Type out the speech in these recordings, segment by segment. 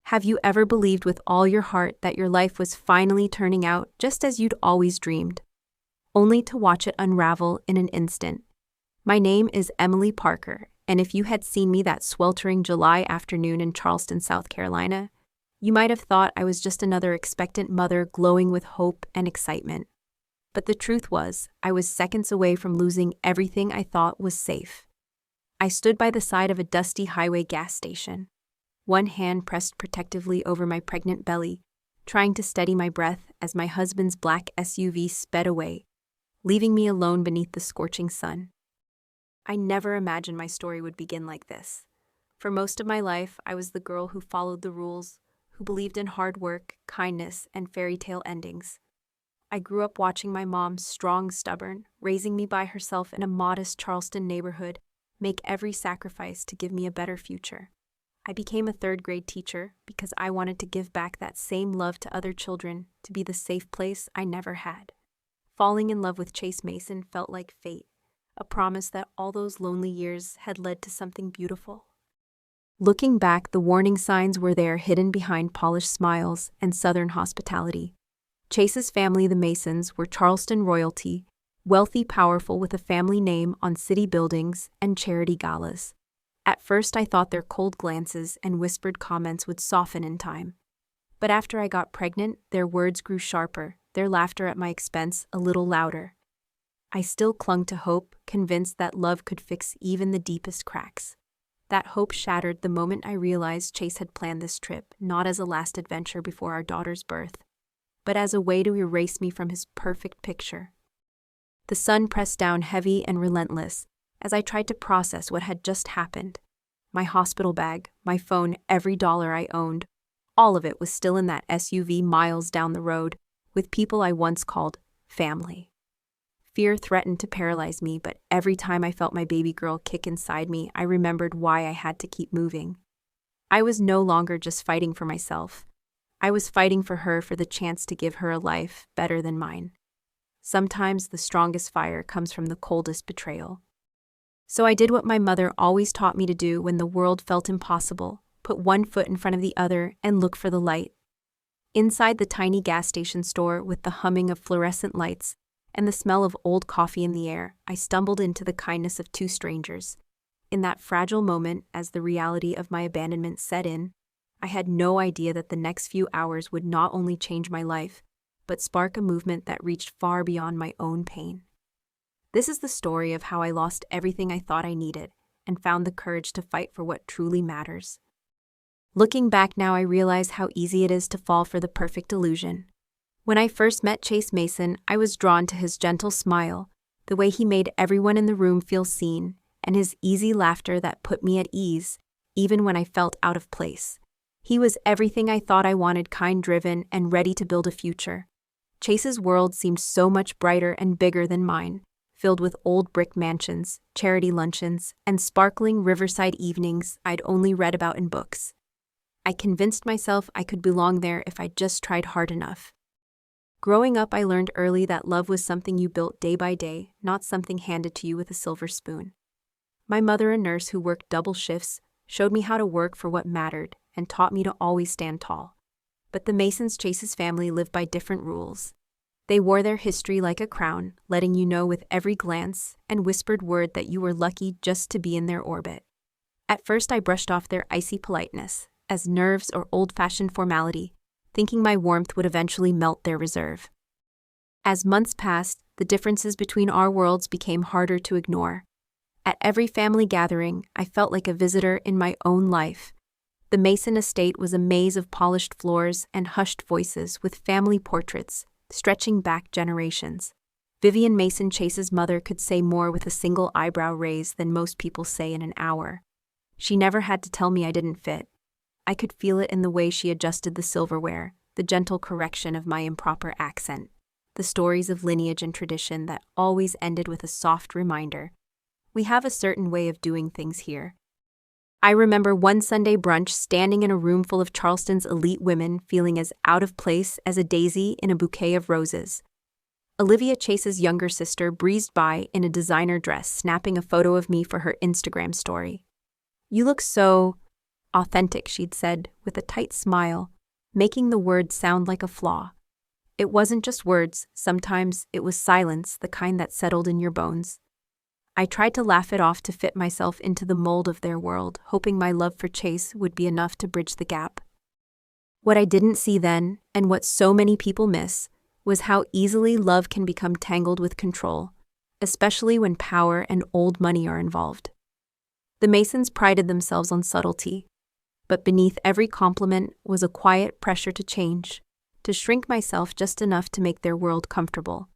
Have you ever believed with all your heart that your life was finally turning out just as you'd always dreamed, only to watch it unravel in an instant? My name is Emily Parker, and if you had seen me that sweltering July afternoon in Charleston, South Carolina, you might have thought I was just another expectant mother glowing with hope and excitement. But the truth was, I was seconds away from losing everything I thought was safe. I stood by the side of a dusty highway gas station, one hand pressed protectively over my pregnant belly, trying to steady my breath as my husband's black SUV sped away, leaving me alone beneath the scorching sun. I never imagined my story would begin like this. For most of my life, I was the girl who followed the rules, who believed in hard work, kindness, and fairy tale endings. I grew up watching my mom, strong, stubborn, raising me by herself in a modest Charleston neighborhood, make every sacrifice to give me a better future. I became a third-grade teacher because I wanted to give back that same love to other children, to be the safe place I never had. Falling in love with Chase Mason felt like fate, a promise that all those lonely years had led to something beautiful. Looking back, the warning signs were there, hidden behind polished smiles and Southern hospitality. Chase's family, the Masons, were Charleston royalty, wealthy, powerful, with a family name on city buildings and charity galas. At first, I thought their cold glances and whispered comments would soften in time. But after I got pregnant, their words grew sharper, their laughter at my expense a little louder. I still clung to hope, convinced that love could fix even the deepest cracks. That hope shattered the moment I realized Chase had planned this trip not as a last adventure before our daughter's birth, but as a way to erase me from his perfect picture. The sun pressed down heavy and relentless as I tried to process what had just happened. My hospital bag, my phone, every dollar I owned, all of it was still in that SUV miles down the road, with people I once called family. Fear threatened to paralyze me, but every time I felt my baby girl kick inside me, I remembered why I had to keep moving. I was no longer just fighting for myself. I was fighting for her, for the chance to give her a life better than mine. Sometimes the strongest fire comes from the coldest betrayal. So I did what my mother always taught me to do when the world felt impossible: put one foot in front of the other and look for the light. Inside the tiny gas station store, with the humming of fluorescent lights and the smell of old coffee in the air, I stumbled into the kindness of two strangers. In that fragile moment, as the reality of my abandonment set in, I had no idea that the next few hours would not only change my life, but spark a movement that reached far beyond my own pain. This is the story of how I lost everything I thought I needed and found the courage to fight for what truly matters. Looking back now, I realize how easy it is to fall for the perfect illusion. When I first met Chase Mason, I was drawn to his gentle smile, the way he made everyone in the room feel seen, and his easy laughter that put me at ease, even when I felt out of place. He was everything I thought I wanted: kind-driven and ready to build a future. Chase's world seemed so much brighter and bigger than mine, filled with old brick mansions, charity luncheons, and sparkling riverside evenings I'd only read about in books. I convinced myself I could belong there if I just tried hard enough. Growing up, I learned early that love was something you built day by day, not something handed to you with a silver spoon. My mother, a nurse who worked double shifts, showed me how to work for what mattered and taught me to always stand tall. But the Masons, Chase's family, lived by different rules. They wore their history like a crown, letting you know with every glance and whispered word that you were lucky just to be in their orbit. At first, I brushed off their icy politeness as nerves or old-fashioned formality, thinking my warmth would eventually melt their reserve. As months passed, the differences between our worlds became harder to ignore. At every family gathering, I felt like a visitor in my own life. The Mason estate was a maze of polished floors and hushed voices, with family portraits stretching back generations. Vivian Mason, Chase's mother, could say more with a single eyebrow raise than most people say in an hour. She never had to tell me I didn't fit. I could feel it in the way she adjusted the silverware, the gentle correction of my improper accent, the stories of lineage and tradition that always ended with a soft reminder: we have a certain way of doing things here. I remember one Sunday brunch, standing in a room full of Charleston's elite women, feeling as out of place as a daisy in a bouquet of roses. Olivia, Chase's younger sister, breezed by in a designer dress, snapping a photo of me for her Instagram story. "You look so..." Authentic, she'd said, with a tight smile, making the word sound like a flaw. It wasn't just words, sometimes it was silence, the kind that settled in your bones. I tried to laugh it off to fit myself into the mold of their world, hoping my love for Chase would be enough to bridge the gap. What I didn't see then, and what so many people miss, was how easily love can become tangled with control, especially when power and old money are involved. The Masons prided themselves on subtlety, but beneath every compliment was a quiet pressure to change, to shrink myself just enough to make their world comfortable.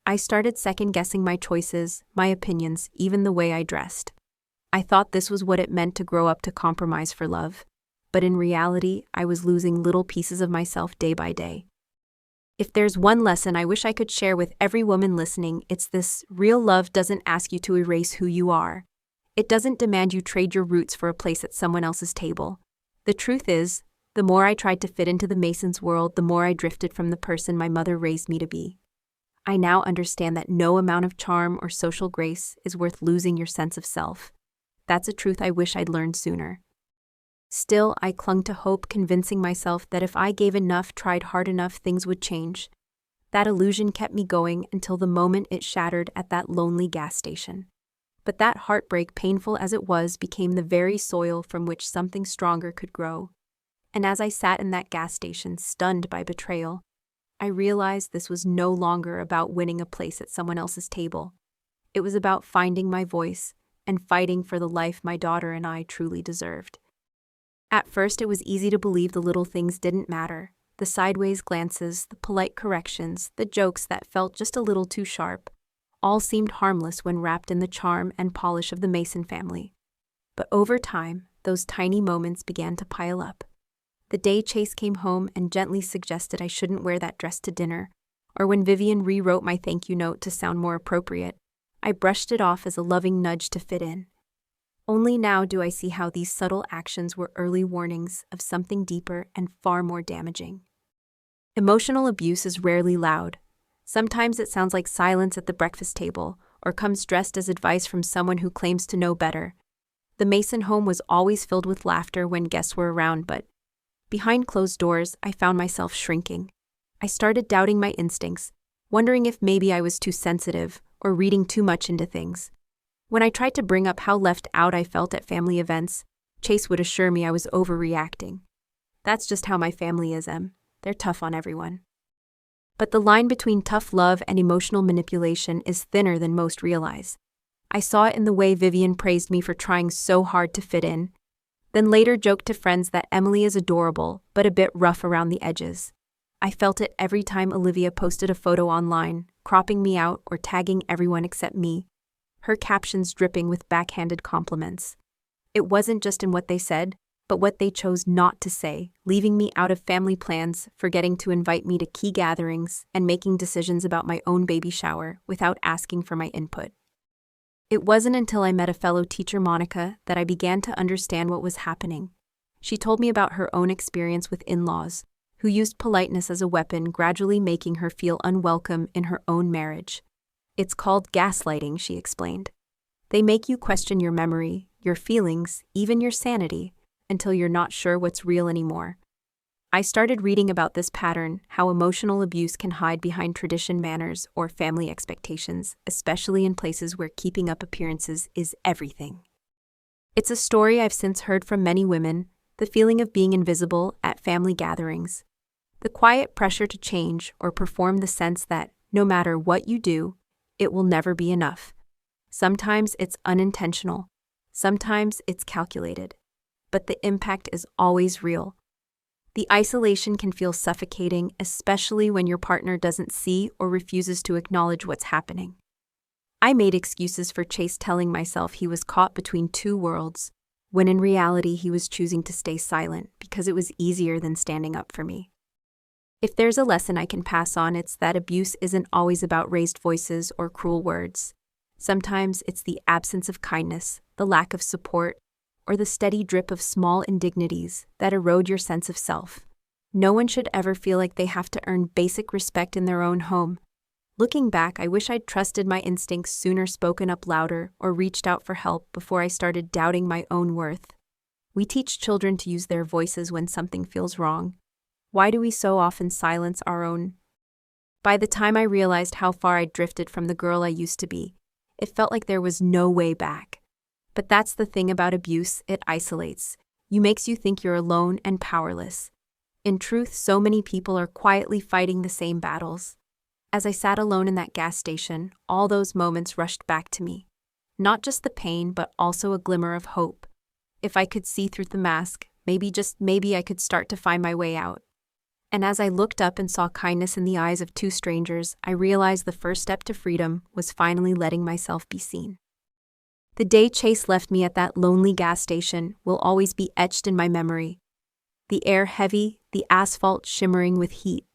I started second-guessing my choices, my opinions, even the way I dressed. I thought this was what it meant to grow up to compromise for love, but in reality, I was losing little pieces of myself day by day. If there's one lesson I wish I could share with every woman listening, it's this: real love doesn't ask you to erase who you are. It doesn't demand you trade your roots for a place at someone else's table. The truth is, the more I tried to fit into the Masons' world, the more I drifted from the person my mother raised me to be. I now understand that no amount of charm or social grace is worth losing your sense of self. That's a truth I wish I'd learned sooner. Still, I clung to hope, convincing myself that if I gave enough, tried hard enough, things would change. That illusion kept me going until the moment it shattered at that lonely gas station. But that heartbreak, painful as it was, became the very soil from which something stronger could grow. And as I sat in that gas station, stunned by betrayal, I realized this was no longer about winning a place at someone else's table. It was about finding my voice and fighting for the life my daughter and I truly deserved. At first, it was easy to believe the little things didn't matter. The sideways glances, the polite corrections, the jokes that felt just a little too sharp, all seemed harmless when wrapped in the charm and polish of the Mason family. But over time, those tiny moments began to pile up. The day Chase came home and gently suggested I shouldn't wear that dress to dinner, or when Vivian rewrote my thank you note to sound more appropriate, I brushed it off as a loving nudge to fit in. Only now do I see how these subtle actions were early warnings of something deeper and far more damaging. Emotional abuse is rarely loud. Sometimes it sounds like silence at the breakfast table, or comes dressed as advice from someone who claims to know better. The Mason home was always filled with laughter when guests were around, but behind closed doors, I found myself shrinking. I started doubting my instincts, wondering if maybe I was too sensitive or reading too much into things. When I tried to bring up how left out I felt at family events, Chase would assure me I was overreacting. That's just how my family is, Em. They're tough on everyone. But the line between tough love and emotional manipulation is thinner than most realize. I saw it in the way Vivian praised me for trying so hard to fit in, then later joked to friends that Emily is adorable, but a bit rough around the edges. I felt it every time Olivia posted a photo online, cropping me out or tagging everyone except me, her captions dripping with backhanded compliments. It wasn't just in what they said, but what they chose not to say, leaving me out of family plans, forgetting to invite me to key gatherings, and making decisions about my own baby shower without asking for my input. It wasn't until I met a fellow teacher, Monica, that I began to understand what was happening. She told me about her own experience with in-laws, who used politeness as a weapon, gradually making her feel unwelcome in her own marriage. It's called gaslighting, she explained. They make you question your memory, your feelings, even your sanity, until you're not sure what's real anymore. I started reading about this pattern, how emotional abuse can hide behind tradition, manners, or family expectations, especially in places where keeping up appearances is everything. It's a story I've since heard from many women, the feeling of being invisible at family gatherings, the quiet pressure to change or perform, the sense that, no matter what you do, it will never be enough. Sometimes it's unintentional, sometimes it's calculated, but the impact is always real. The isolation can feel suffocating, especially when your partner doesn't see or refuses to acknowledge what's happening. I made excuses for Chase, telling myself he was caught between two worlds, when in reality he was choosing to stay silent because it was easier than standing up for me. If there's a lesson I can pass on, it's that abuse isn't always about raised voices or cruel words. Sometimes it's the absence of kindness, the lack of support, or the steady drip of small indignities that erode your sense of self. No one should ever feel like they have to earn basic respect in their own home. Looking back, I wish I'd trusted my instincts sooner, spoken up louder, or reached out for help before I started doubting my own worth. We teach children to use their voices when something feels wrong. Why do we so often silence our own? By the time I realized how far I'd drifted from the girl I used to be, it felt like there was no way back. But that's the thing about abuse, it isolates. You makes you think you're alone and powerless. In truth, so many people are quietly fighting the same battles. As I sat alone in that gas station, all those moments rushed back to me. Not just the pain, but also a glimmer of hope. If I could see through the mask, maybe I could start to find my way out. And as I looked up and saw kindness in the eyes of two strangers, I realized the first step to freedom was finally letting myself be seen. The day Chase left me at that lonely gas station will always be etched in my memory. The air heavy, the asphalt shimmering with heat.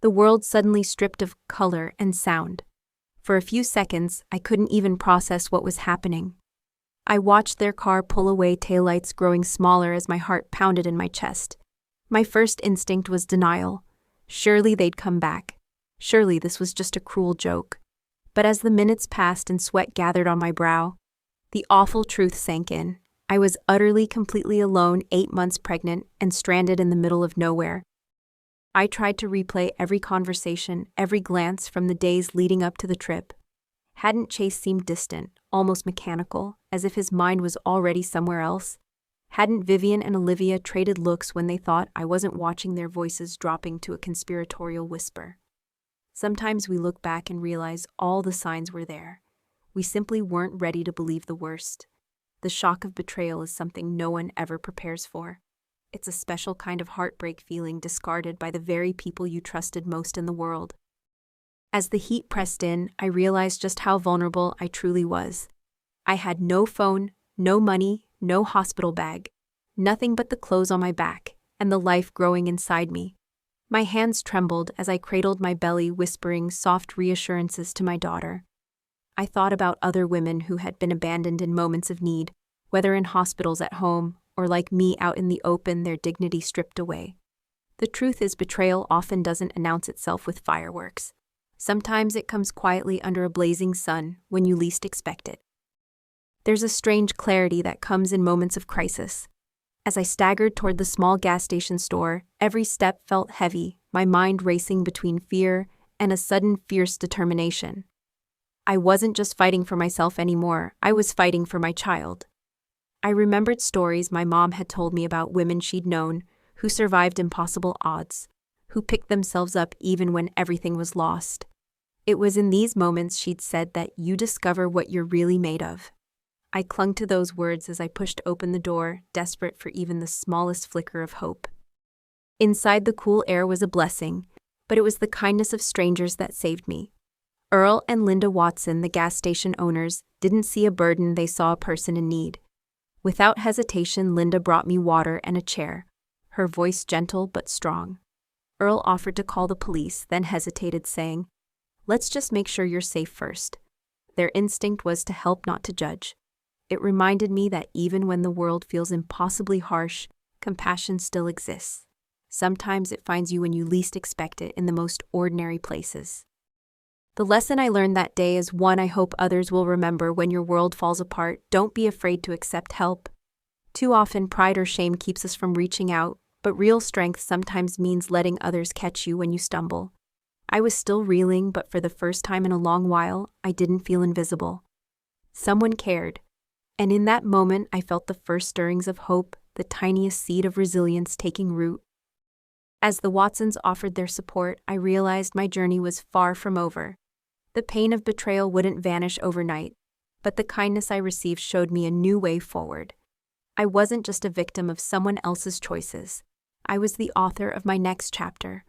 The world suddenly stripped of color and sound. For a few seconds, I couldn't even process what was happening. I watched their car pull away, taillights growing smaller as my heart pounded in my chest. My first instinct was denial. Surely they'd come back. Surely this was just a cruel joke. But as the minutes passed and sweat gathered on my brow, the awful truth sank in. I was utterly, completely alone, 8 months pregnant, and stranded in the middle of nowhere. I tried to replay every conversation, every glance from the days leading up to the trip. Hadn't Chase seemed distant, almost mechanical, as if his mind was already somewhere else? Hadn't Vivian and Olivia traded looks when they thought I wasn't watching, their voices dropping to a conspiratorial whisper? Sometimes we look back and realize all the signs were there. We simply weren't ready to believe the worst. The shock of betrayal is something no one ever prepares for. It's a special kind of heartbreak, feeling discarded by the very people you trusted most in the world. As the heat pressed in, I realized just how vulnerable I truly was. I had no phone, no money, no hospital bag, nothing but the clothes on my back and the life growing inside me. My hands trembled as I cradled my belly, whispering soft reassurances to my daughter. I thought about other women who had been abandoned in moments of need, whether in hospitals, at home, or like me out in the open, their dignity stripped away. The truth is, betrayal often doesn't announce itself with fireworks. Sometimes it comes quietly under a blazing sun when you least expect it. There's a strange clarity that comes in moments of crisis. As I staggered toward the small gas station store, every step felt heavy, my mind racing between fear and a sudden fierce determination. I wasn't just fighting for myself anymore, I was fighting for my child. I remembered stories my mom had told me about women she'd known who survived impossible odds, who picked themselves up even when everything was lost. It was in these moments she'd said that you discover what you're really made of. I clung to those words as I pushed open the door, desperate for even the smallest flicker of hope. Inside, the cool air was a blessing, but it was the kindness of strangers that saved me. Earl and Linda Watson, the gas station owners, didn't see a burden, they saw a person in need. Without hesitation, Linda brought me water and a chair, her voice gentle but strong. Earl offered to call the police, then hesitated, saying, "Let's just make sure you're safe first." Their instinct was to help, not to judge. It reminded me that even when the world feels impossibly harsh, compassion still exists. Sometimes it finds you when you least expect it, in the most ordinary places. The lesson I learned that day is one I hope others will remember. When your world falls apart, don't be afraid to accept help. Too often, pride or shame keeps us from reaching out, but real strength sometimes means letting others catch you when you stumble. I was still reeling, but for the first time in a long while, I didn't feel invisible. Someone cared. And in that moment, I felt the first stirrings of hope, the tiniest seed of resilience taking root. As the Watsons offered their support, I realized my journey was far from over. The pain of betrayal wouldn't vanish overnight, but the kindness I received showed me a new way forward. I wasn't just a victim of someone else's choices. I was the author of my next chapter.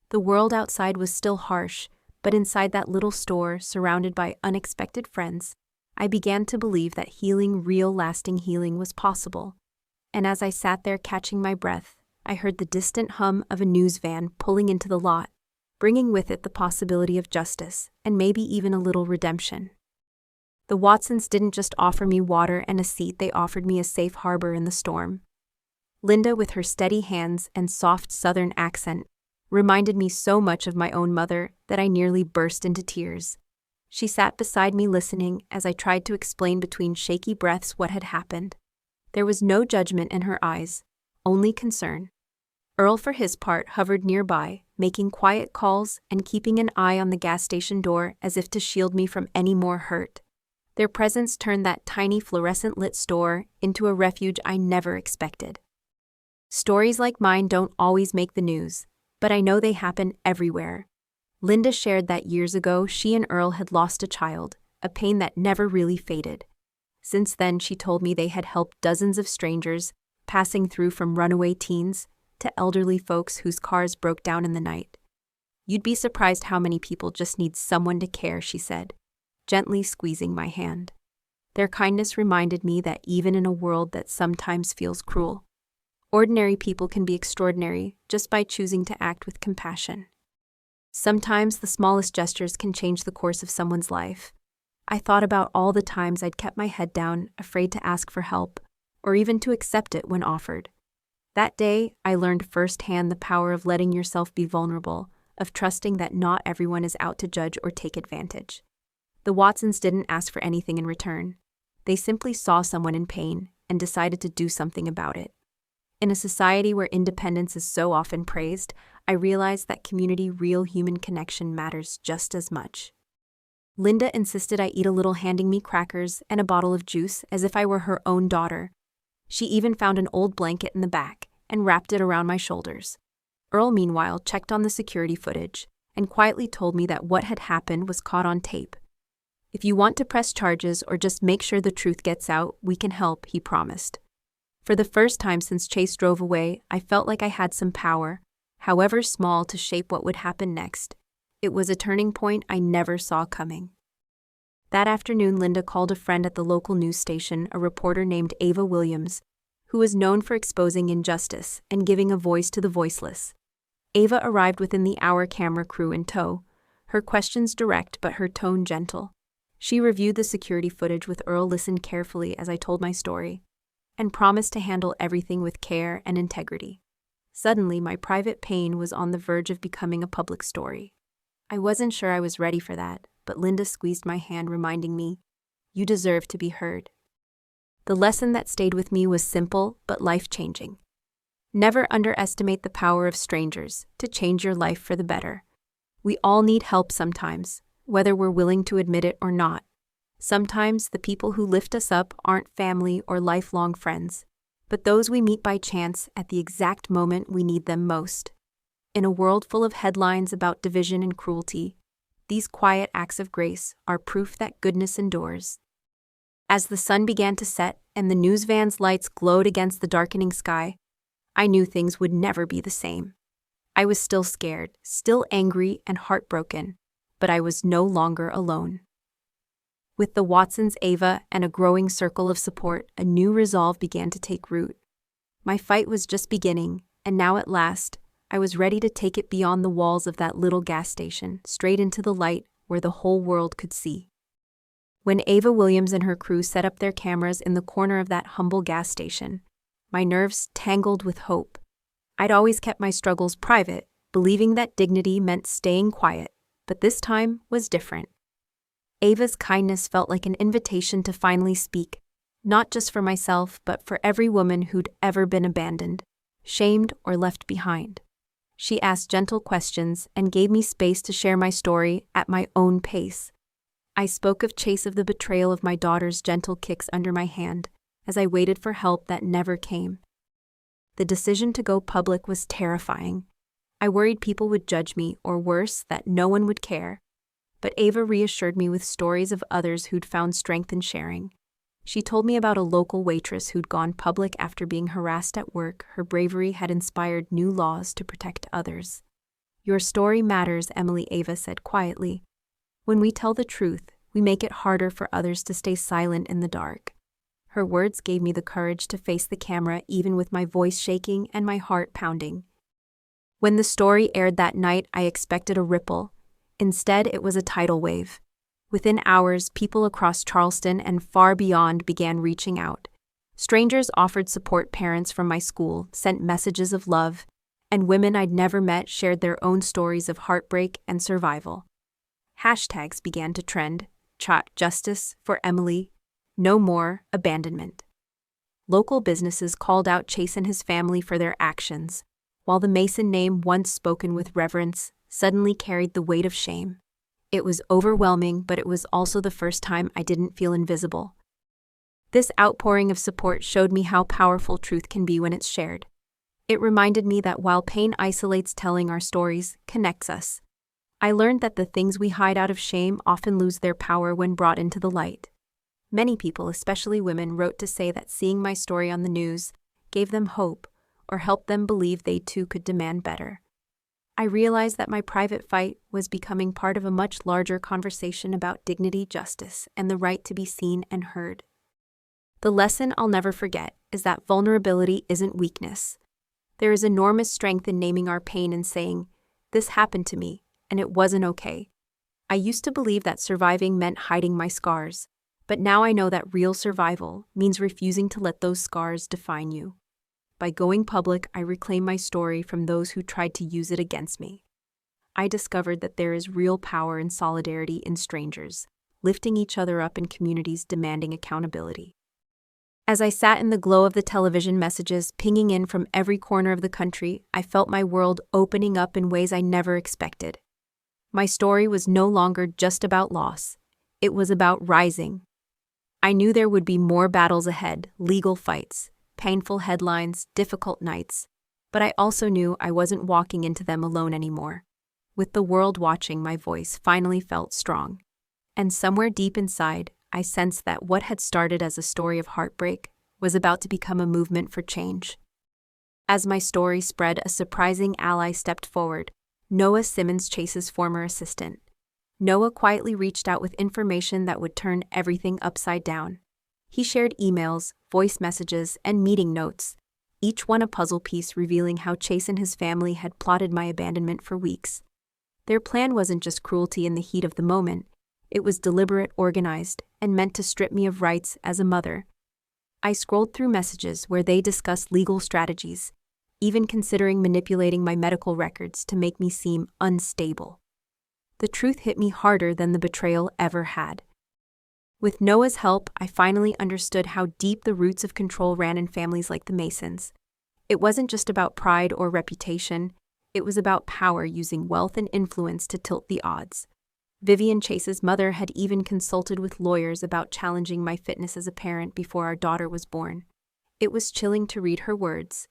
The world outside was still harsh, but inside that little store, surrounded by unexpected friends, I began to believe that healing, real lasting healing, was possible. And as I sat there catching my breath, I heard the distant hum of a news van pulling into the lot, bringing with it the possibility of justice, and maybe even a little redemption. The Watsons didn't just offer me water and a seat, they offered me a safe harbor in the storm. Linda, with her steady hands and soft Southern accent, reminded me so much of my own mother that I nearly burst into tears. She sat beside me listening as I tried to explain between shaky breaths what had happened. There was no judgment in her eyes, only concern. Earl, for his part, hovered nearby, making quiet calls and keeping an eye on the gas station door as if to shield me from any more hurt. Their presence turned that tiny fluorescent-lit store into a refuge I never expected. Stories like mine don't always make the news, but I know they happen everywhere. Linda shared that years ago she and Earl had lost a child, a pain that never really faded. Since then, she told me they had helped dozens of strangers, passing through from runaway teens to elderly folks whose cars broke down in the night. You'd be surprised how many people just need someone to care, she said, gently squeezing my hand. Their kindness reminded me that even in a world that sometimes feels cruel, ordinary people can be extraordinary just by choosing to act with compassion. Sometimes the smallest gestures can change the course of someone's life. I thought about all the times I'd kept my head down, afraid to ask for help, or even to accept it when offered. That day, I learned firsthand the power of letting yourself be vulnerable, of trusting that not everyone is out to judge or take advantage. The Watsons didn't ask for anything in return. They simply saw someone in pain and decided to do something about it. In a society where independence is so often praised, I realized that community, real human connection matters just as much. Linda insisted I eat a little, handing me crackers and a bottle of juice as if I were her own daughter. She even found an old blanket in the back and wrapped it around my shoulders. Earl, meanwhile, checked on the security footage and quietly told me that what had happened was caught on tape. If you want to press charges or just make sure the truth gets out, we can help, he promised. For the first time since Chase drove away, I felt like I had some power, however small, to shape what would happen next. It was a turning point I never saw coming. That afternoon, Linda called a friend at the local news station, a reporter named Ava Williams, who was known for exposing injustice and giving a voice to the voiceless. Ava arrived within the hour, camera crew in tow, her questions direct but her tone gentle. She reviewed the security footage with Earl, listened carefully as I told my story, and promised to handle everything with care and integrity. Suddenly, my private pain was on the verge of becoming a public story. I wasn't sure I was ready for that, but Linda squeezed my hand, reminding me, "You deserve to be heard." The lesson that stayed with me was simple but life-changing. Never underestimate the power of strangers to change your life for the better. We all need help sometimes, whether we're willing to admit it or not. Sometimes the people who lift us up aren't family or lifelong friends, but those we meet by chance at the exact moment we need them most. In a world full of headlines about division and cruelty, these quiet acts of grace are proof that goodness endures. As the sun began to set and the news van's lights glowed against the darkening sky, I knew things would never be the same. I was still scared, still angry and heartbroken, but I was no longer alone. With the Watsons, Ava, and a growing circle of support, a new resolve began to take root. My fight was just beginning, and now at last, I was ready to take it beyond the walls of that little gas station, straight into the light where the whole world could see. When Ava Williams and her crew set up their cameras in the corner of that humble gas station, my nerves tangled with hope. I'd always kept my struggles private, believing that dignity meant staying quiet, but this time was different. Ava's kindness felt like an invitation to finally speak, not just for myself, but for every woman who'd ever been abandoned, shamed, or left behind. She asked gentle questions and gave me space to share my story at my own pace. I spoke of Chase, of the betrayal, of my daughter's gentle kicks under my hand, as I waited for help that never came. The decision to go public was terrifying. I worried people would judge me, or worse, that no one would care. But Ava reassured me with stories of others who'd found strength in sharing. She told me about a local waitress who'd gone public after being harassed at work. Her bravery had inspired new laws to protect others. "Your story matters, Emily," Ava said quietly. "When we tell the truth, we make it harder for others to stay silent in the dark." Her words gave me the courage to face the camera, even with my voice shaking and my heart pounding. When the story aired that night, I expected a ripple. Instead, it was a tidal wave. Within hours, people across Charleston and far beyond began reaching out. Strangers offered support, parents from my school sent messages of love, and women I'd never met shared their own stories of heartbreak and survival. Hashtags began to trend: "Justice for Emily," "No More Abandonment." local businesses called out Chase and his family for their actions, while the Mason name, once spoken with reverence, suddenly carried the weight of shame. It was overwhelming, but it was also the first time I didn't feel invisible. This outpouring of support showed me how powerful truth can be when it's shared. It reminded me that while pain isolates, telling our stories connects us. I learned that the things we hide out of shame often lose their power when brought into the light. Many people, especially women, wrote to say that seeing my story on the news gave them hope or helped them believe they too could demand better. I realized that my private fight was becoming part of a much larger conversation about dignity, justice, and the right to be seen and heard. The lesson I'll never forget is that vulnerability isn't weakness. There is enormous strength in naming our pain and saying, "This happened to me, and it wasn't okay." I used to believe that surviving meant hiding my scars, but now I know that real survival means refusing to let those scars define you. By going public, I reclaim my story from those who tried to use it against me. I discovered that there is real power and solidarity in strangers, lifting each other up in communities demanding accountability. As I sat in the glow of the television messages pinging in from every corner of the country, I felt my world opening up in ways I never expected. My story was no longer just about loss. It was about rising. I knew there would be more battles ahead, legal fights, painful headlines, difficult nights, but I also knew I wasn't walking into them alone anymore. With the world watching, my voice finally felt strong. And somewhere deep inside, I sensed that what had started as a story of heartbreak was about to become a movement for change. As my story spread, a surprising ally stepped forward, Noah Simmons, Chase's former assistant. Noah quietly reached out with information that would turn everything upside down. He shared emails, voice messages, and meeting notes, each one a puzzle piece revealing how Chase and his family had plotted my abandonment for weeks. Their plan wasn't just cruelty in the heat of the moment. It was deliberate, organized, and meant to strip me of rights as a mother. I scrolled through messages where they discussed legal strategies, even considering manipulating my medical records to make me seem unstable. The truth hit me harder than the betrayal ever had. With Noah's help, I finally understood how deep the roots of control ran in families like the Masons. It wasn't just about pride or reputation, it was about power using wealth and influence to tilt the odds. Vivian, Chase's mother, had even consulted with lawyers about challenging my fitness as a parent before our daughter was born. It was chilling to read her words.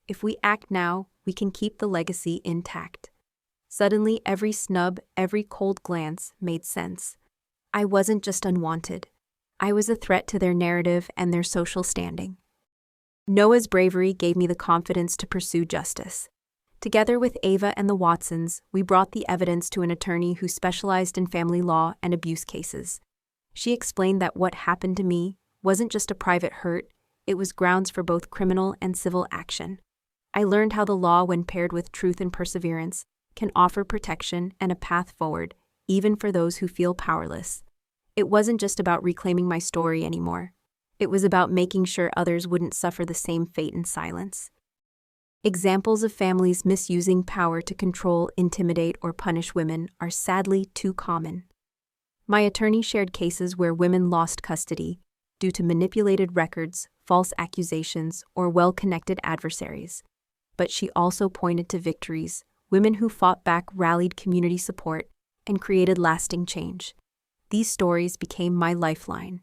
"If we act now, we can keep the legacy intact." Suddenly, every snub, every cold glance made sense. I wasn't just unwanted. I was a threat to their narrative and their social standing. Noah's bravery gave me the confidence to pursue justice. Together with Ava and the Watsons, we brought the evidence to an attorney who specialized in family law and abuse cases. She explained that what happened to me wasn't just a private hurt, it was grounds for both criminal and civil action. I learned how the law, when paired with truth and perseverance, can offer protection and a path forward, even for those who feel powerless. It wasn't just about reclaiming my story anymore. It was about making sure others wouldn't suffer the same fate in silence. Examples of families misusing power to control, intimidate, or punish women are sadly too common. My attorney shared cases where women lost custody due to manipulated records, false accusations, or well-connected adversaries. But she also pointed to victories, women who fought back, rallied community support, and created lasting change. These stories became my lifeline.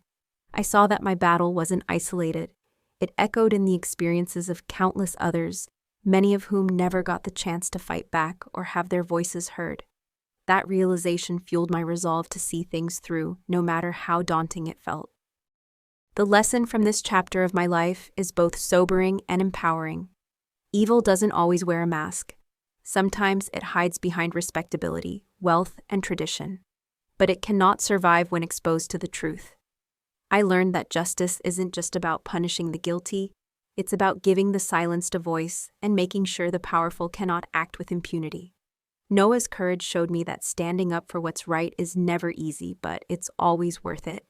I saw that my battle wasn't isolated. It echoed in the experiences of countless others, many of whom never got the chance to fight back or have their voices heard. That realization fueled my resolve to see things through, no matter how daunting it felt. The lesson from this chapter of my life is both sobering and empowering. Evil doesn't always wear a mask. Sometimes it hides behind respectability, wealth, and tradition. But it cannot survive when exposed to the truth. I learned that justice isn't just about punishing the guilty, it's about giving the silenced a voice and making sure the powerful cannot act with impunity. Noah's courage showed me that standing up for what's right is never easy, but it's always worth it.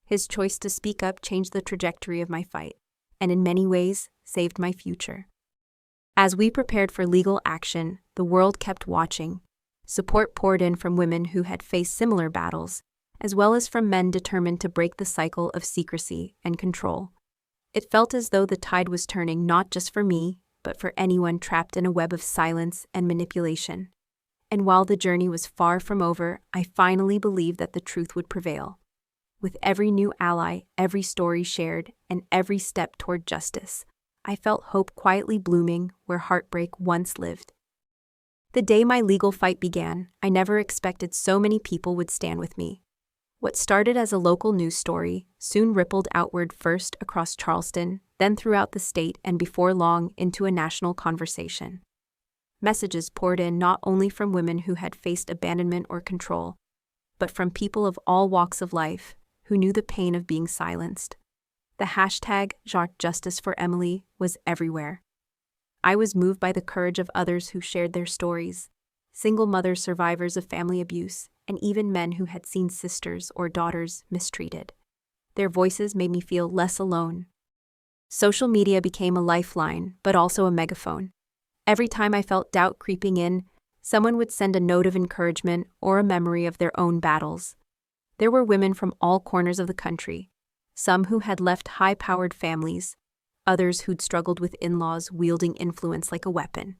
His choice to speak up changed the trajectory of my fight, and in many ways, saved my future. As we prepared for legal action, the world kept watching. Support poured in from women who had faced similar battles, as well as from men determined to break the cycle of secrecy and control. It felt as though the tide was turning not just for me, but for anyone trapped in a web of silence and manipulation. And while the journey was far from over, I finally believed that the truth would prevail. With every new ally, every story shared, and every step toward justice, I felt hope quietly blooming where heartbreak once lived. The day my legal fight began, I never expected so many people would stand with me. What started as a local news story soon rippled outward, first across Charleston, then throughout the state, and before long into a national conversation. Messages poured in not only from women who had faced abandonment or control, but from people of all walks of life who knew the pain of being silenced. The hashtag #JusticeForEmily was everywhere. I was moved by the courage of others who shared their stories, single mothers, survivors of family abuse, and even men who had seen sisters or daughters mistreated. Their voices made me feel less alone. Social media became a lifeline, but also a megaphone. Every time I felt doubt creeping in, someone would send a note of encouragement or a memory of their own battles. There were women from all corners of the country, some who had left high-powered families, others who'd struggled with in-laws wielding influence like a weapon.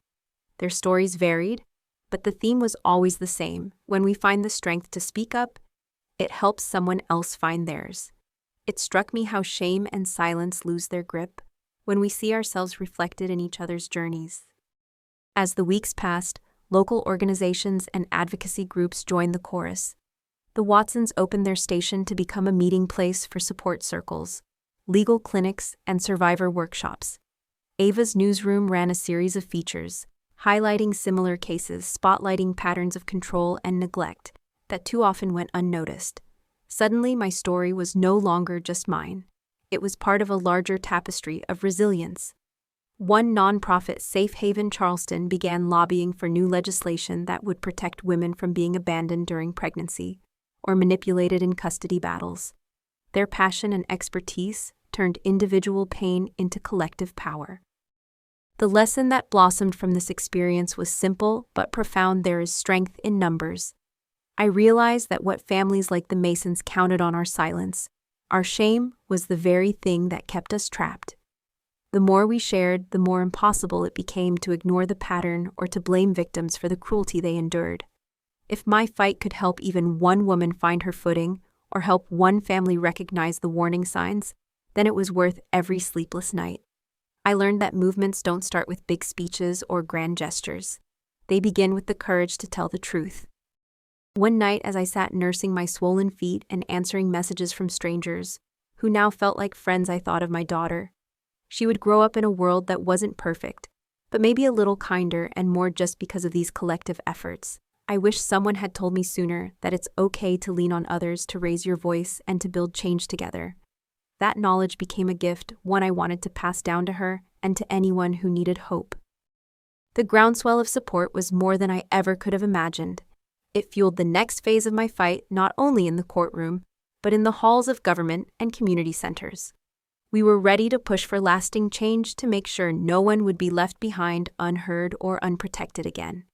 Their stories varied, but the theme was always the same. When we find the strength to speak up, it helps someone else find theirs. It struck me how shame and silence lose their grip when we see ourselves reflected in each other's journeys. As the weeks passed, local organizations and advocacy groups joined the chorus. The Watsons opened their station to become a meeting place for support circles, legal clinics, and survivor workshops. Ava's newsroom ran a series of features, highlighting similar cases, spotlighting patterns of control and neglect that too often went unnoticed. Suddenly, my story was no longer just mine. It was part of a larger tapestry of resilience. One nonprofit, Safe Haven Charleston, began lobbying for new legislation that would protect women from being abandoned during pregnancy or manipulated in custody battles. Their passion and expertise turned individual pain into collective power. The lesson that blossomed from this experience was simple but profound: there is strength in numbers. I realized that what families like the Masons counted on, our silence, our shame, was the very thing that kept us trapped. The more we shared, the more impossible it became to ignore the pattern or to blame victims for the cruelty they endured. If my fight could help even one woman find her footing, or help one family recognize the warning signs, then it was worth every sleepless night. I learned that movements don't start with big speeches or grand gestures. They begin with the courage to tell the truth. One night, as I sat nursing my swollen feet and answering messages from strangers, who now felt like friends, I thought of my daughter. She would grow up in a world that wasn't perfect, but maybe a little kinder and more just because of these collective efforts. I wish someone had told me sooner that it's okay to lean on others to raise your voice and to build change together. That knowledge became a gift, one I wanted to pass down to her and to anyone who needed hope. The groundswell of support was more than I ever could have imagined. It fueled the next phase of my fight, not only in the courtroom, but in the halls of government and community centers. We were ready to push for lasting change to make sure no one would be left behind, unheard, or unprotected again.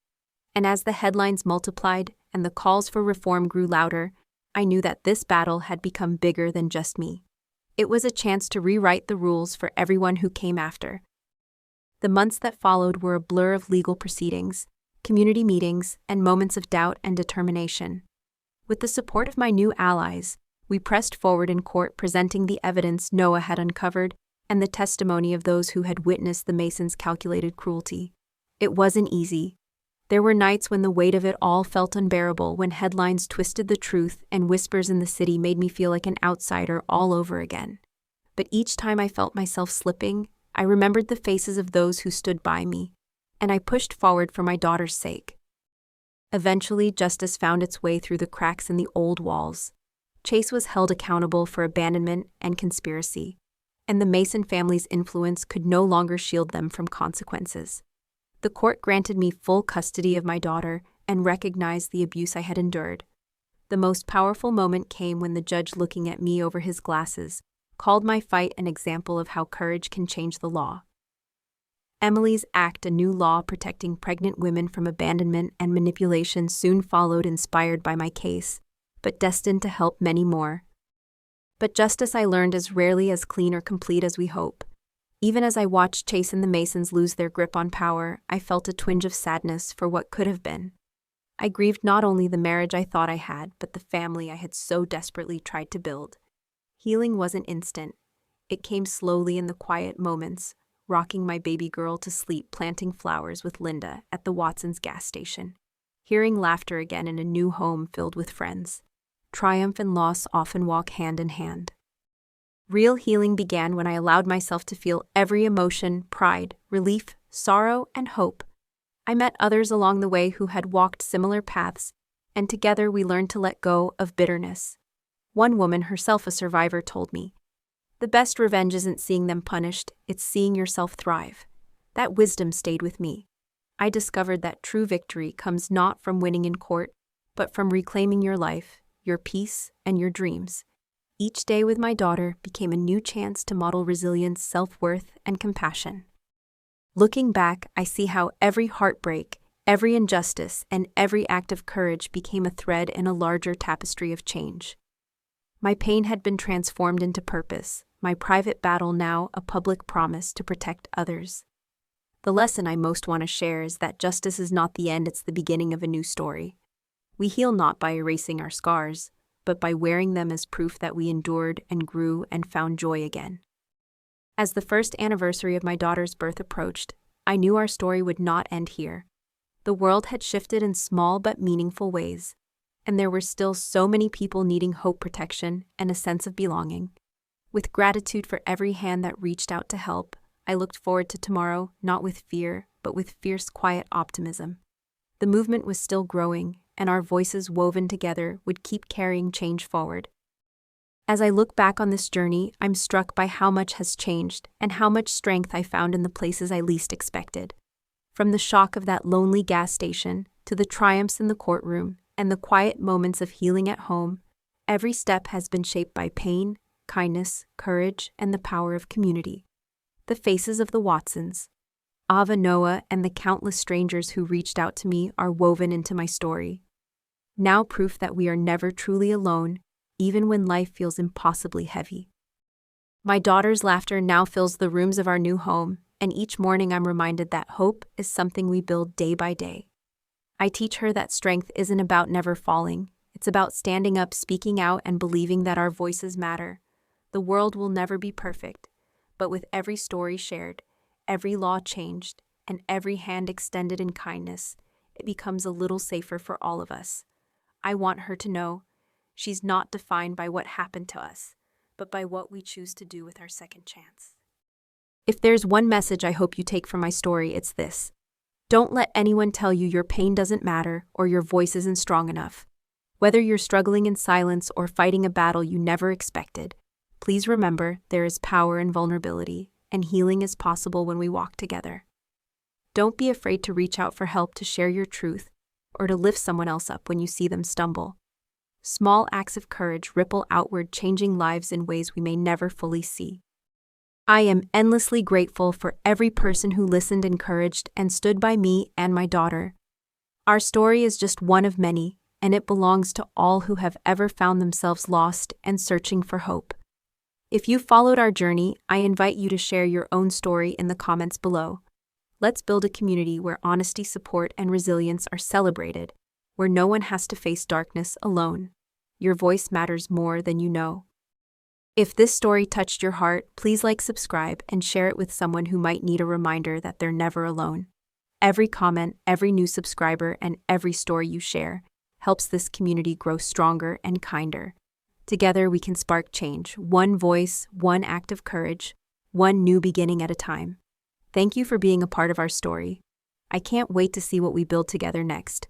And as the headlines multiplied and the calls for reform grew louder, I knew that this battle had become bigger than just me. It was a chance to rewrite the rules for everyone who came after. The months that followed were a blur of legal proceedings, community meetings, and moments of doubt and determination. With the support of my new allies, we pressed forward in court, presenting the evidence Noah had uncovered and the testimony of those who had witnessed the Masons' calculated cruelty. It wasn't easy. There were nights when the weight of it all felt unbearable, when headlines twisted the truth and whispers in the city made me feel like an outsider all over again. But each time I felt myself slipping, I remembered the faces of those who stood by me, and I pushed forward for my daughter's sake. Eventually, justice found its way through the cracks in the old walls. Chase was held accountable for abandonment and conspiracy, and the Mason family's influence could no longer shield them from consequences. The court granted me full custody of my daughter and recognized the abuse I had endured. The most powerful moment came when the judge, looking at me over his glasses, called my fight an example of how courage can change the law. Emily's Act, a new law protecting pregnant women from abandonment and manipulation, soon followed, inspired by my case, but destined to help many more. But justice, I learned, is rarely as clean or complete as we hope. Even as I watched Chase and the Masons lose their grip on power, I felt a twinge of sadness for what could have been. I grieved not only the marriage I thought I had, but the family I had so desperately tried to build. Healing wasn't instant. It came slowly in the quiet moments, rocking my baby girl to sleep, planting flowers with Linda at the Watson's gas station, hearing laughter again in a new home filled with friends. Triumph and loss often walk hand in hand. Real healing began when I allowed myself to feel every emotion: pride, relief, sorrow, and hope. I met others along the way who had walked similar paths, and together we learned to let go of bitterness. One woman, herself a survivor, told me, "The best revenge isn't seeing them punished, it's seeing yourself thrive." That wisdom stayed with me. I discovered that true victory comes not from winning in court, but from reclaiming your life, your peace, and your dreams. Each day with my daughter became a new chance to model resilience, self-worth, and compassion. Looking back, I see how every heartbreak, every injustice, and every act of courage became a thread in a larger tapestry of change. My pain had been transformed into purpose, my private battle now a public promise to protect others. The lesson I most want to share is that justice is not the end, it's the beginning of a new story. We heal not by erasing our scars, but by wearing them as proof that we endured and grew and found joy again. As the first anniversary of my daughter's birth approached, I knew our story would not end here. The world had shifted in small but meaningful ways, and there were still so many people needing hope, protection, and a sense of belonging. With gratitude for every hand that reached out to help, I looked forward to tomorrow, not with fear, but with fierce, quiet optimism. The movement was still growing, and our voices woven together would keep carrying change forward. As I look back on this journey, I'm struck by how much has changed and how much strength I found in the places I least expected. From the shock of that lonely gas station to the triumphs in the courtroom and the quiet moments of healing at home, every step has been shaped by pain, kindness, courage, and the power of community. The faces of the Watsons, Ava, Noah, and the countless strangers who reached out to me are woven into my story. Now proof that we are never truly alone, even when life feels impossibly heavy. My daughter's laughter now fills the rooms of our new home, and each morning I'm reminded that hope is something we build day by day. I teach her that strength isn't about never falling, it's about standing up, speaking out, and believing that our voices matter. The world will never be perfect, but with every story shared, every law changed, and every hand extended in kindness, it becomes a little safer for all of us. I want her to know she's not defined by what happened to us, but by what we choose to do with our second chance. If there's one message I hope you take from my story, it's this. Don't let anyone tell you your pain doesn't matter or your voice isn't strong enough. Whether you're struggling in silence or fighting a battle you never expected, please remember there is power in vulnerability, and healing is possible when we walk together. Don't be afraid to reach out for help, to share your truth, or to lift someone else up when you see them stumble. Small acts of courage ripple outward, changing lives in ways we may never fully see. I am endlessly grateful for every person who listened, encouraged, and stood by me and my daughter. Our story is just one of many, and it belongs to all who have ever found themselves lost and searching for hope. If you followed our journey, I invite you to share your own story in the comments below. Let's build a community where honesty, support, and resilience are celebrated, where no one has to face darkness alone. Your voice matters more than you know. If this story touched your heart, please like, subscribe, and share it with someone who might need a reminder that they're never alone. Every comment, every new subscriber, and every story you share helps this community grow stronger and kinder. Together we can spark change, one voice, one act of courage, one new beginning at a time. Thank you for being a part of our story. I can't wait to see what we build together next.